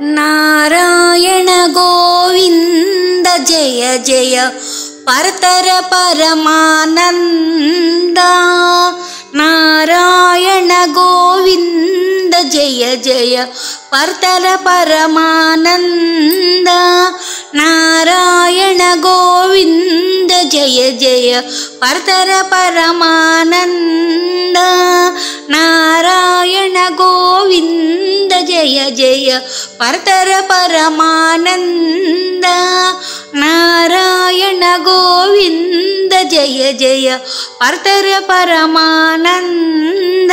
नारायण गोविंद जय जय परतर परमानंद। नारायण गोविंद जय जय परतर परमानंद। नारायण गोविंद जय जय परतर परमानंद। नारायण गोविंद जय जय परतर परमानंद। नारायण गोविंद जय जय परतर परमानंद।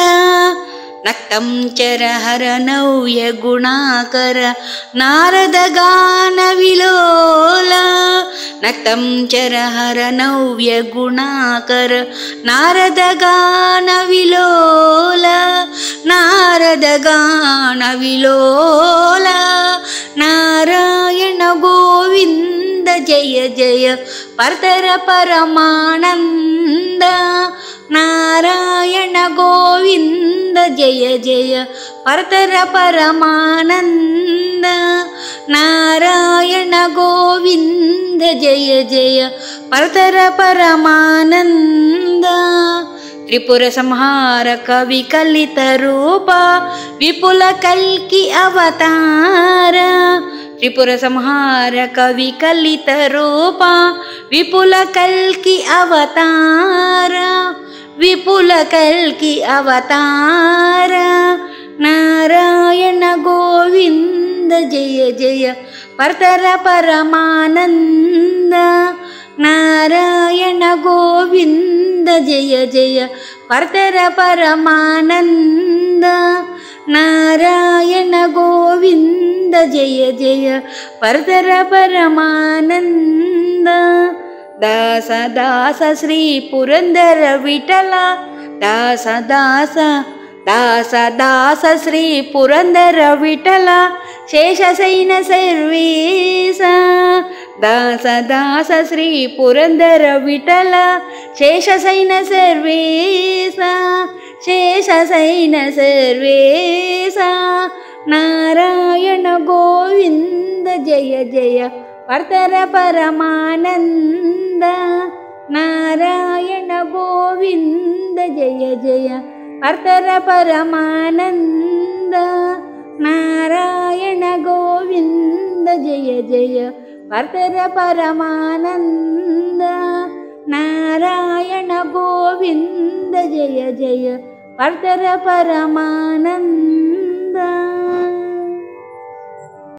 नक्तं चरहर नव्य गुणाकर नारद गान विलोला। नक्तं चरहर नव्य गुणाकर नारद गान विलोला। नारद गान विलोला। नारायण गोविंद जय जय परतर परमानंद। नारायण गोविंद जय जय परतर परमानंद। नारायण गोविंद जय जय परतर परमानंद। त्रिपुर संहार कवि कलित रूप विपुल कल्कि अवतार। त्रिपुर संहार कवि कलित रूप विपुल कल्कि अवतार। विपुल कल्कि अवतार। नारायण गोविंद जय जय परतर परमानंद। नारायण गोविंद जय जय परतर परमानंद। नारायण गोविंद जय जय परतर परमानंद। दास दास श्री पुरंदर विठला। दास दास दास दास श्री पुरंदर विठला शेषशयन सर्वेश। दास दास श्री पुरंदर विठला शेषशयन सर्वेश। शेषशयन सर्वेश। नारायण गोविंद जय जय परतर परमानंद। नारायण गोविंद जय जय परतर परमानंद। नारायण गोविंद जय जय परतर परमानंद। नारायण गोविंद जय जय परतर परमानंद।